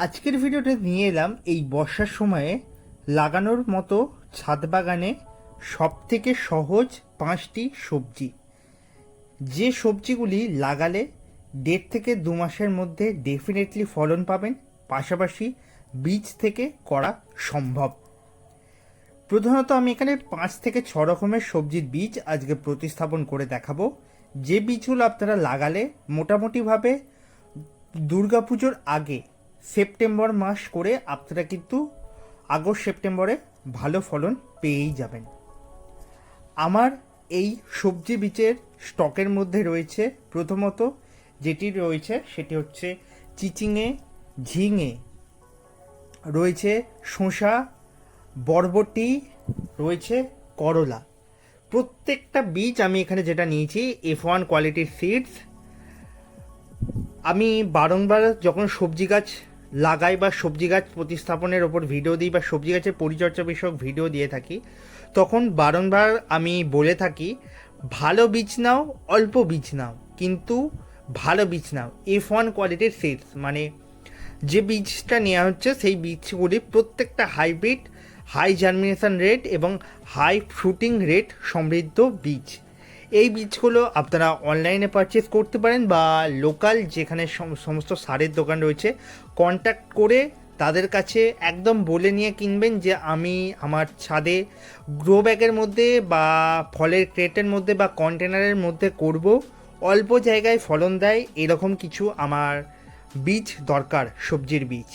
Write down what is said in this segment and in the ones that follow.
আজকের ভিডিওটা নিয়ে এলাম এই বর্ষার সময়ে লাগানোর মতো ছাদ বাগানে সবথেকে সহজ 5টি সবজি, যে সবজিগুলি লাগালে 1.5 থেকে 2 মাসের মধ্যে ডেফিনেটলি ফলন পাবেন, পাশাপাশি বীজ থেকে করা সম্ভব। প্রধানত আমি এখানে 5 থেকে 6 রকমের সবজির বীজ আজকে প্রতিস্থাপন করে দেখাবো, যে বীজগুলো আপনারা লাগালে মোটামুটিভাবে দুর্গাপুজোর আগে সেপ্টেম্বর মাস করে আপনারা কিন্তু আগস্ট সেপ্টেম্বরে ভালো ফলন পেয়েই যাবেন। আমার এই সবজি বীজের স্টকের মধ্যে রয়েছে প্রথমত যেটি রয়েছে সেটি হচ্ছে চিচিঙে, ঝিঙে, রয়েছে শসা, বরবটি, রয়েছে করলা। প্রত্যেকটা বীজ আমি এখানে যেটা নিয়েছি F1 কোয়ালিটির সিডস। আমি বারংবার যখন সবজি গাছ লাগাই বা সবজি গাছ প্রতিস্থাপনের ওপর ভিডিও দিই বা সবজি গাছের পরিচর্যা বিষয়ক ভিডিও দিয়ে থাকি, তখন বারংবার আমি বলে থাকি ভালো বীজ নাও, অল্প বীজ নাও, কিন্তু ভালো বীজ নাও। F1 কোয়ালিটির সিডস মানে যে বীজটা নেওয়া হচ্ছে সেই বীজগুলি প্রত্যেকটা হাইব্রিড, হাই জার্মিনেশন রেট এবং হাই ফ্রুটিং রেট সমৃদ্ধ বীজ। এই বীজগুলো আপনারা অনলাইনে পারচেস করতে পারেন বা লোকাল যেখানে সমস্ত সারের দোকান রয়েছে কন্ট্যাক্ট করে তাদের কাছে একদম বলে নিয়ে কিনবেন যে আমি আমার ছাদে গ্রো ব্যাগের মধ্যে বা ফলের ক্রেটের মধ্যে বা কন্টেনারের মধ্যে করব, অল্প জায়গায় ফলন দেয় এরকম কিছু আমার বীজ দরকার। সবজির বীজ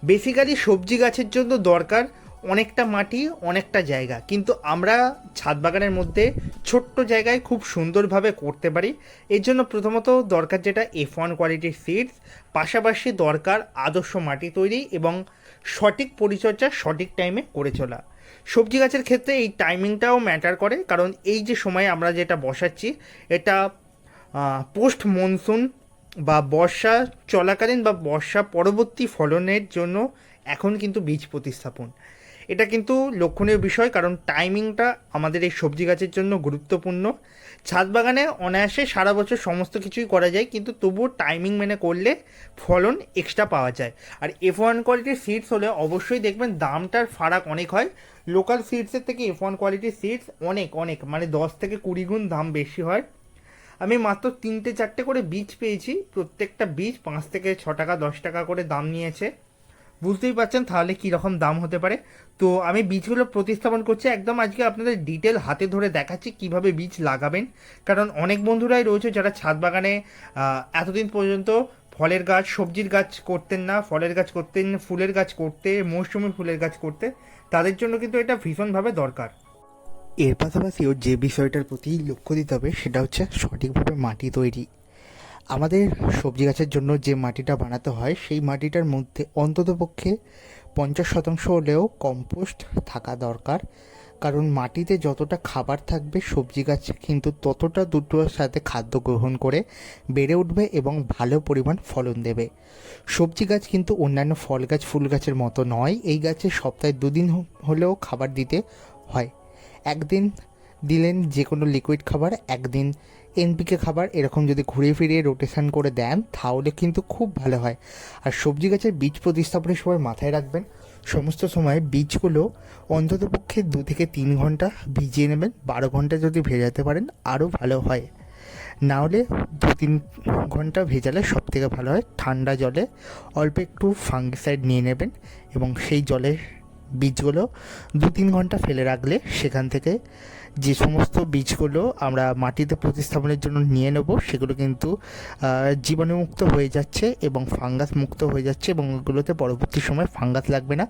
বেসিক্যালি সবজি গাছের জন্য দরকার অনেকটা মাটি, অনেকটা জায়গা, কিন্তু আমরা ছাদ বাগানের মধ্যে ছোট্ট জায়গায় খুব সুন্দরভাবে করতে পারি। এর জন্য প্রথমত দরকার যেটা F1 কোয়ালিটির সিডস, পাশাপাশি দরকার আদর্শ মাটি তৈরি এবং সঠিক পরিচর্যা সঠিক টাইমে করে চলা। সবজি গাছের ক্ষেত্রে এই টাইমিংটাও ম্যাটার করে, কারণ এই যে সময় আমরা যেটা বসাচ্ছি এটা পোস্ট মনসুন বা বর্ষা চলাকালীন বা বর্ষা পরবর্তী ফলনের জন্য এখন কিন্তু বীজ প্রতিস্থাপন, এটা কিন্তু লক্ষণীয় বিষয়, কারণ টাইমিংটা আমাদের এই সবজি গাছের জন্য গুরুত্বপূর্ণ। ছাদ বাগানে অনায়াসে সারা বছর সমস্ত কিছুই করা যায়, কিন্তু তবুও টাইমিং মেনে করলে ফলন এক্সট্রা পাওয়া যায়। আর F1 কোয়ালিটির সিডস হলে অবশ্যই দেখবেন দামটার ফারাক অনেক হয়। লোকাল সিডসের থেকে F1 কোয়ালিটির সিডস অনেক অনেক মানে 10 থেকে 20 গুণ দাম বেশি হয়। আমি মাত্র 3-4টে করে বীজ পেয়েছি, প্রত্যেকটা বীজ 5 থেকে 6 টাকা 10 টাকা করে দাম নিয়েছে। বুঝতেই পারছেন তাহলে কীরকম দাম হতে পারে। তো আমি বীজগুলো প্রতিস্থাপন করছি একদম আজকে আপনাদের ডিটেল হাতে ধরে দেখাচ্ছি কিভাবে বীজ লাগাবেন, কারণ অনেক বন্ধুরাই রয়েছে যারা ছাদ বাগানে এতদিন পর্যন্ত ফলের গাছ, সবজির গাছ করতেন না, ফলের গাছ করতেন, ফুলের গাছ করতে, মৌসুমি ফুলের গাছ করতে, তাদের জন্য কিন্তু এটা ভীষণভাবে দরকার। এর পাশাপাশিও যে বিষয়টার প্রতি লক্ষ্য দিতে হবে সেটা হচ্ছে সঠিকভাবে মাটি তৈরি। আমাদের সবজি গাছের জন্য যে মাটিটা বানাতে হয় সেই মাটিটার মধ্যে অন্ততপক্ষে 50% হলেও কম্পোস্ট থাকা দরকার, কারণ মাটিতে যতটা খাবার থাকবে সবজি গাছ কিন্তু ততটা দুটোর সাথে খাদ্য গ্রহণ করে বেড়ে উঠবে এবং ভালো পরিমাণ ফলন দেবে। সবজি গাছ কিন্তু অন্যান্য ফল গাছ, ফুল গাছের মতো নয়, এই গাছে সপ্তাহে 2 দিন হলেও খাবার দিতে হয়। একদিন দিলেন যে কোনো লিকুইড খাবার, একদিন NPK খাবার, এরকম যদি ঘুরিয়ে ফিরিয়ে রোটেশন করে দেন তাহলে কিন্তু খুব ভালো হয়। আর সবজি গাছের বীজ প্রতিস্থাপনের সময় মাথায় রাখবেন সমস্ত সময় বীজগুলো অন্ততপক্ষে 2 থেকে 3 ঘন্টা ভিজিয়ে নেবেন। 12 ঘন্টা যদি ভেজাতে পারেন আরও ভালো হয়, না হলে 2-3 ঘন্টা ভেজালে সব থেকে ভালো হয়। ঠান্ডা জলে অল্প একটু ফাঙ্গিসাইড নিয়ে নেবেন এবং সেই জলের বীজগুলো 2-3 ঘন্টা ফেলে রাখলে সেখান থেকে যে সমস্ত বীজগুলো আমরা মাটিতে প্রতিস্থাপনের জন্য নিয়ে নেব সেগুলো কিন্তু জীবাণুমুক্ত হয়ে যাচ্ছে এবং ফাঙ্গাস মুক্ত হয়ে যাচ্ছে, এবং ওগুলোতে পরবর্তী সময় ফাঙ্গাস লাগবে না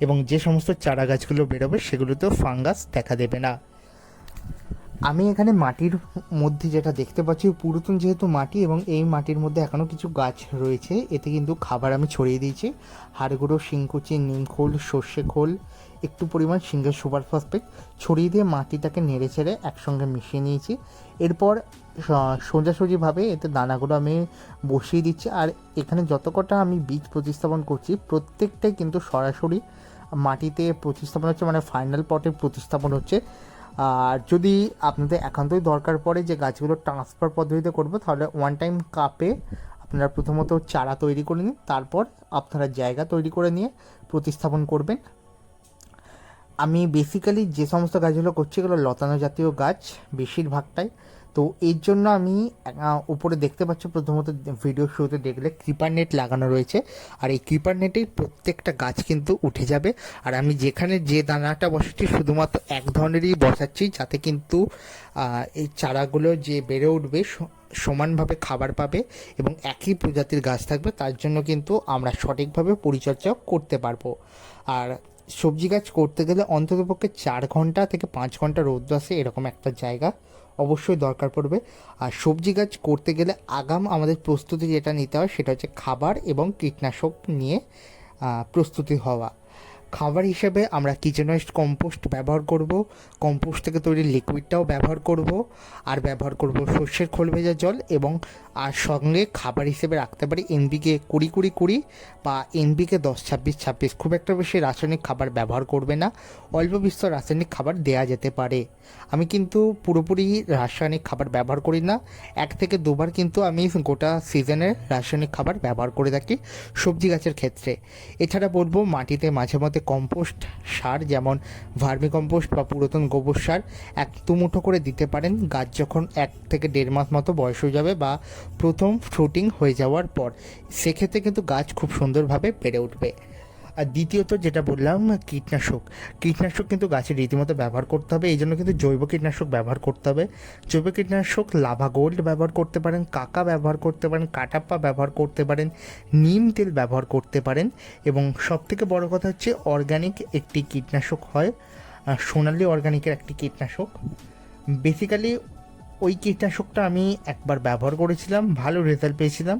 এবং যে সমস্ত চারা গাছগুলো বেরোবে সেগুলোতেও ফাঙ্গাস দেখা দেবে না। আমি এখানে মাটির মধ্যে যেটা দেখতে পাচ্ছি পুরাতন যেহেতু মাটি এবং এই মাটির মধ্যে এখনও কিছু গাছ রয়েছে, এতে কিন্তু খাবার আমি ছড়িয়ে দিয়েছি। হাড়গুঁড়ো, শিংকুচি, নিমখোল, সর্ষে খোল, একটু পরিমাণ সিঙ্গেল সুপার ফসফেট ছড়িয়ে দিয়ে মাটিটাকে নেড়ে চেড়ে একসঙ্গে মিশিয়ে নিয়েছি। এরপর সোজাসুজিভাবে এতে দানাগুলো আমি বসিয়ে দিচ্ছি। আর এখানে যত কটা আমি বীজ প্রতিস্থাপন করছি প্রত্যেকটাই কিন্তু সরাসরি মাটিতে প্রতিস্থাপন হচ্ছে, মানে ফাইনাল পটে প্রতিস্থাপন হচ্ছে। আর যদি আপনাদের একান্তই দরকার পড়ে যে গাছগুলো ট্রান্সফার পদ্ধতিতে করবো তাহলে ওয়ান টাইম কাপে আপনারা প্রথমত চারা তৈরি করে নিন, তারপর আপনারা জায়গা তৈরি করে নিয়ে প্রতিস্থাপন করবেন। আমি বেসিক্যালি যে সমস্ত গাছগুলো করছি এগুলো লতানো জাতীয় গাছ বেশিরভাগটাই। তো এর জন্য আমি উপরে দেখতে পাচ্ছ, প্রথমত ভিডিও শুরুতে দেখলে ক্রিপার নেট লাগানো রয়েছে, আর এই ক্রিপার নেটেই প্রত্যেকটা গাছ কিন্তু উঠে যাবে। আর আমি যেখানে যে দানাটা বসাচ্ছি শুধুমাত্র এক ধরনেরই বসাচ্ছি, যাতে কিন্তু এই চারাগুলো যে বেড়ে উঠবে সমানভাবে খাবার পাবে এবং একই প্রজাতির গাছ থাকবে, তার জন্য কিন্তু আমরা সঠিকভাবে পরিচর্যা করতে পারবো। আর সবজি গাছ করতে গেলে অন্ততপক্ষে 4 ঘন্টা থেকে 5 ঘন্টা রৌদ্র আসে এরকম একটা জায়গা অবশ্যই দরকার পড়বে। আর সবজি গাছ করতে গেলে আগাম আমাদের প্রস্তুতি যেটা নিতে হয় সেটা হচ্ছে খাবার এবং কীটনাশক নিয়ে প্রস্তুতি হওয়া। খাবার হিসেবে আমরা কিচেন ওয়েস্ট কম্পোস্ট ব্যবহার করব, কম্পোস্ট থেকে তৈরি লিকুইডটাও ব্যবহার করব, আর ব্যবহার করব সর্ষের খোল ভেজা জল, এবং আর সঙ্গে খাবার হিসেবে রাখতে পারি এনবিকে 20-20-20 বা এনবিকে 10-26-26। খুব একটা বেশি রাসায়নিক খাবার ব্যবহার করবে না, অল্প বিস্তর রাসায়নিক খাবার দেয়া যেতে পারে। আমি কিন্তু পুরোপুরি রাসায়নিক খাবার ব্যবহার করি না, 1 থেকে 2 বার কিন্তু আমি গোটা সিজনের রাসায়নিক খাবার ব্যবহার করে থাকি সবজি গাছের ক্ষেত্রে। এছাড়া বলবো মাটিতে মাঝে মধ্যে কম্পোস্ট সার, যেমন ভার্মি কম্পোস্ট বা পুরাতন গোবর সার 1-2 মুঠো করে দিতে পারেন গাছ যখন 1 থেকে 1.5 মাস মতো বয়স হয়ে যাবে বা প্রথম ফ্রুটিং হয়ে যাওয়ার পর। সেক্ষেত্রে কিন্তু গাছ খুব সুন্দরভাবে বেড়ে উঠবে। আর দ্বিতীয়ত যেটা বললাম, কীটনাশক কিন্তু গাছের রীতিমতো ব্যবহার করতে হবে, এই জন্য কিন্তু জৈব কীটনাশক ব্যবহার করতে হবে। জৈব কীটনাশক লাভা গোল্ড ব্যবহার করতে পারেন, কাকা ব্যবহার করতে পারেন, কাটাপ্পা ব্যবহার করতে পারেন, নিম তেল ব্যবহার করতে পারেন, এবং সবথেকে বড় কথা হচ্ছে অর্গানিক একটি কীটনাশক হয়, সোনালি অর্গানিকের একটি কীটনাশক। বেসিক্যালি ওই কীটনাশকটা আমি একবার ব্যবহার করেছিলাম, ভালো রেজাল্ট পেয়েছিলাম।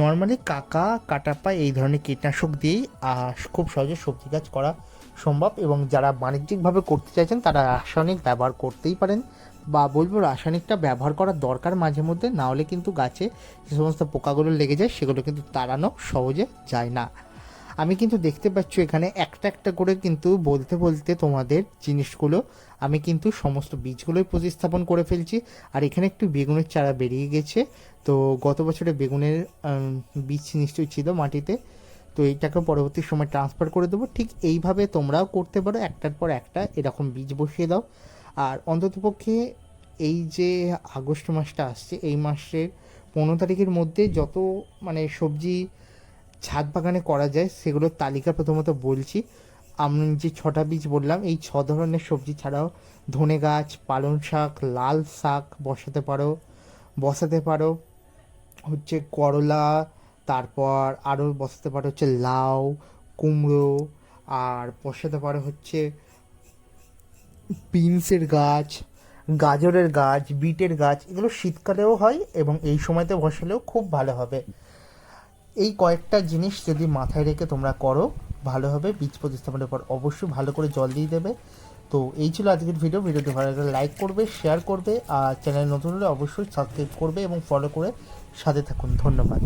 নর্মালি কাকা, কাটাপ্পা এই ধরনের কীটনাশক দিয়েই খুব সহজে সবজি গাছ করা সম্ভব, এবং যারা বাণিজ্যিকভাবে করতে চাইছেন তারা রাসায়নিক ব্যবহার করতেই পারেন, বা বলবো রাসায়নিকটা ব্যবহার করার দরকার মাঝে মধ্যে, না হলে কিন্তু গাছে যে সমস্ত পোকাগুলো লেগে যায় সেগুলো কিন্তু তাড়ানো সহজে যায় না। আমি কিন্তু দেখতে পাচ্ছ এখানে একটা একটা করে কিন্তু বলতে বলতে তোমাদের জিনিসগুলো আমি কিন্তু সমস্ত বীজগুলোই প্রতিস্থাপন করে ফেলছি। আর এখানে একটু বেগুনের চারা বেরিয়ে গেছে, তো গত বছরে বেগুনের বীজ নিশ্চয়ই ছিল মাটিতে, তো এইটাকে পরবর্তী সময় ট্রান্সফার করে দেবো। ঠিক এইভাবে তোমরাও করতে পারো, একটার পর একটা এরকম বীজ বসিয়ে দাও। আর অন্ততপক্ষে এই যে আগস্ট মাসটা আসছে, এই মাসের 15 তারিখের মধ্যে যত সবজি ছাদ বাগানে করা যায় সেগুলোর তালিকা প্রথমত বলছি। আমি যে 6টা বীজ বললাম, এই 6 ধরনের সবজি ছাড়াও ধনে গাছ, পালং শাক, লাল শাক বসাতে পারো হচ্ছে করলা, তারপর আরও বসাতে পারো হচ্ছে লাউ, কুমড়ো, আর বসাতে পারো হচ্ছে বিনসের গাছ, গাজরের গাছ, বিটের গাছ। এগুলো শীতকালেও হয় এবং এই সময়তে বসালেও খুব ভালো হবে। এই কয়েকটা জিনিস যদি মাথায় রেখে তোমরা করো ভালো হবে। বীজ প্রতিস্থাপনের পর অবশ্যই ভালো করে জল দিয়ে দেবে। তো এই ছিল আজকের ভিডিওটি ভালো লাগলে লাইক করবে, শেয়ার করবে, আর চ্যানেল নতুন হলে অবশ্যই সাবস্ক্রাইব করবে এবং ফলো করে সাথে থাকুন। ধন্যবাদ।